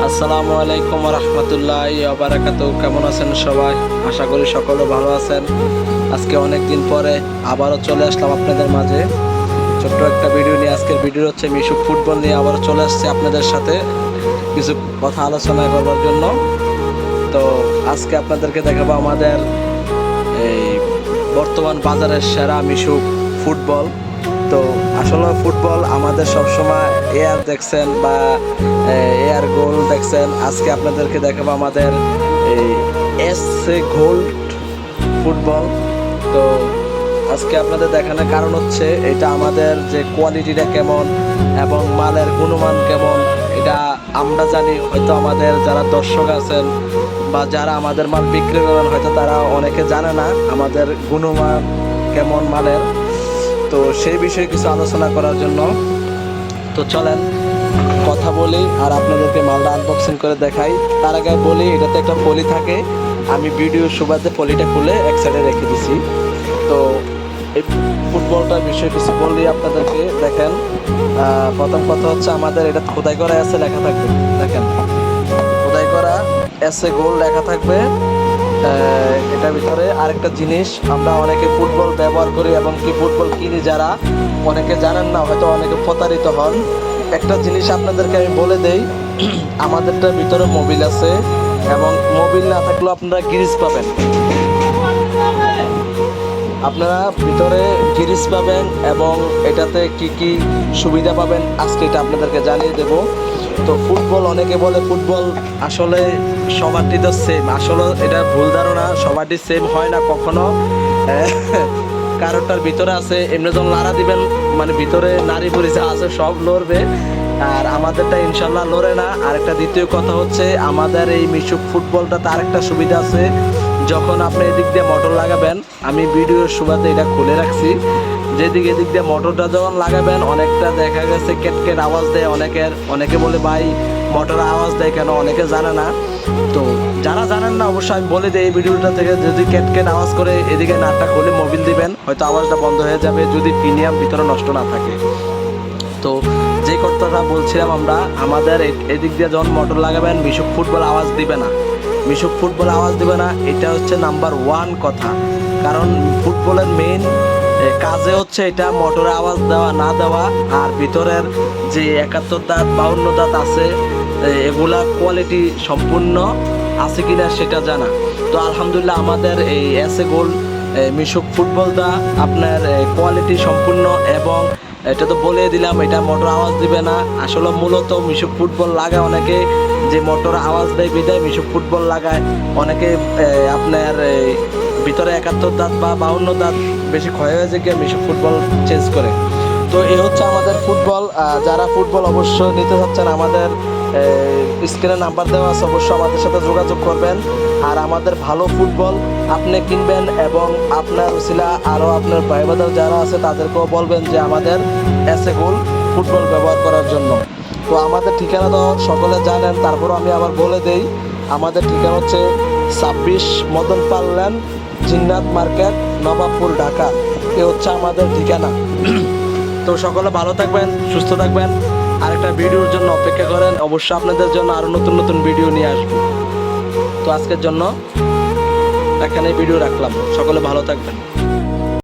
আসসালামু আলাইকুম রহমতুল্লাহি ওয়া বারাকাতুহু। কেমন আছেন সবাই? আশা করি সকলে ভালো আছেন। আজকে অনেক দিন পরে আবারও চলে আসলাম আপনাদের মাঝে ছোট্ট একটা ভিডিও নিয়ে। আজকের ভিডিও হচ্ছে মিশুক ফুটবল নিয়ে আবারও চলে আসছে আপনাদের সাথে কিছু কথা আলোচনা করবার জন্য। তো আজকে আপনাদেরকে দেখাবো আমাদের এই বর্তমান বাজারের সেরা মিশুক ফুটবল। তো আসলে ফুটবল আমাদের সবসময় এয়ার দেখছেন বা এয়ার গোল দেখছেন। আজকে আপনাদেরকে দেখাবো আমাদের এই এসএ গোল্ড ফুটবল। তো আজকে আপনাদের দেখানোর কারণ হচ্ছে এটা আমাদের যে কোয়ালিটিটা কেমন এবং মালের গুণমান কেমন এটা আমরা জানি, হয়তো আমাদের যারা দর্শক আছেন বা যারা আমাদের মাল বিক্রি করেন হয়তো তারা অনেকে জানে না আমাদের গুণমান কেমন মালের। তো সেই বিষয়ে কিছু আলোচনা করার জন্য তো চলেন কথা বলি আর আপনাদেরকে মালটা আনবক্সিং করে দেখাই। তার আগে বলি এটাতে একটা পলি থাকে, আমি ভিডিওর সুবাদে পলিটা খুলে এক সাইডে রেখে দিছি। তো এই ফুটবলটার বিষয়ে কিছু বলি আপনাদেরকে। দেখেন, প্রথম কথা হচ্ছে আমাদের এটা খোদাই করা আছে লেখা থাকবে। দেখেন খোদাই করা এসএ গোল লেখা থাকবে এটার ভিতরে। আরেকটা জিনিস, আমরা অনেকে ফুটবল ব্যবহার করি এবং কি ফুটবল কিনি, যারা অনেকে জানেন না, হয়তো অনেকে প্রতারিত হন। একটা জিনিস আপনাদেরকে আমি বলে দেই, আমাদেরটার ভিতরে মোবিল আছে এবং মোবিল না থাকলেও আপনারা গ্রিজ পাবেন। আপনারা ভিতরে গ্রিজ পাবেন এবং এটাতে কি কি সুবিধা পাবেন আজকে এটা আপনাদেরকে জানিয়ে দেব। তো ফুটবল অনেকে বলে ফুটবল আসলে সবারটি তো সেম, আসলে এটা ভুল ধারণা। সবারটি সেম হয় না কখনো। কারোরটার ভিতরে আছে এমনি যখন লাড়া দিবেন মানে ভিতরে নারী পুরি যা আছে সব লড়বে, আর আমাদেরটা ইনশাল্লাহ লড়ে না। আরেকটা দ্বিতীয় কথা হচ্ছে আমাদের এই মিশুক ফুটবলটাতে আরেকটা সুবিধা আছে, যখন আপনি এদিক দিয়ে মোটর লাগাবেন, আমি ভিডিওর সুবাদে এটা খুলে রাখছি, যেদিকে এদিক দিয়ে মোটরটা যখন লাগাবেন অনেকটা দেখা গেছে কেটকেট আওয়াজ দেয়। অনেকে বলে ভাই মোটর আওয়াজ দেয় কেন, অনেকে জানে না। তো যারা জানেন না অবশ্যই আমি বলে দিই এই ভিডিওটা থেকে, যদি কেটকেট আওয়াজ করে এদিকে নাটটা খুলে মোবিল দিবেন, হয়তো আওয়াজটা বন্ধ হয়ে যাবে যদি প্রিমিয়াম ভিতরে নষ্ট না থাকে। তো যে কথাটা বলছিলাম, আমরা আমাদের এদিক দিয়ে যখন মোটর লাগাবেন মিশুক ফুটবল আওয়াজ দিবে না, মিশুক ফুটবল আওয়াজ দিবে না। এটা হচ্ছে নাম্বার 1 কথা। কারণ ফুটবলের মেইন কাজে হচ্ছে এটা মোটরে আওয়াজ দেওয়া না দেওয়া, আর ভিতরের যে 71 দাঁত 52 দাঁত আছে এগুলা কোয়ালিটি সম্পূর্ণ আছে কিনা সেটা জানা। তো আলহামদুলিল্লাহ আমাদের এই এসএ গোল্ড মিশুক ফুটবলটা আপনার কোয়ালিটি সম্পূর্ণ, এবং এটা তো বলে দিলাম এটা মোটর আওয়াজ দিবে না। আসলে মূলত মিশুক ফুটবল লাগায় অনেকে, যে মোটর আওয়াজ দেয় বিদায় মিশুক ফুটবল লাগায় অনেকে আপনার ভিতরে 71 দাঁত বা 52 দাঁত বেশি ক্ষয় হয়ে যায় গিয়ে মিশুক ফুটবল চেঞ্জ করে। তো এই হচ্ছে আমাদের ফুটবল। যারা ফুটবল অবশ্যই নিতে চাচ্ছেন আমাদের স্ক্রিনে নাম্বার দেওয়া আছে, অবশ্যই আমাদের সাথে যোগাযোগ করবেন। আর আমাদের ভালো ফুটবল আপনি কিনবেন এবং আপনার উসিলা আরও আপনার ভাই বাদার যারা আছে তাদেরকেও বলবেন যে আমাদের এসএ গোল্ড ফুটবল ব্যবহার করার জন্য। তো আমাদের ঠিকানা তো সকলে জানেন, তারপরও আমি আবার বলে দেই, আমাদের ঠিকানা হচ্ছে 26 মদন পাল লেন, জিন্নাত মার্কেট, নবাবপুর, ঢাকা। এ হচ্ছে আমাদের ঠিকানা। তো সকলে ভালো থাকবেন, সুস্থ থাকবেন। আরেকটা ভিডিওর জন্য অপেক্ষা করেন, অবশ্যই আপনাদের জন্য আরও নতুন নতুন ভিডিও নিয়ে আসবো। তো আজকের জন্য এখানে ভিডিও রাখলাম, সকলে ভালো থাকবেন।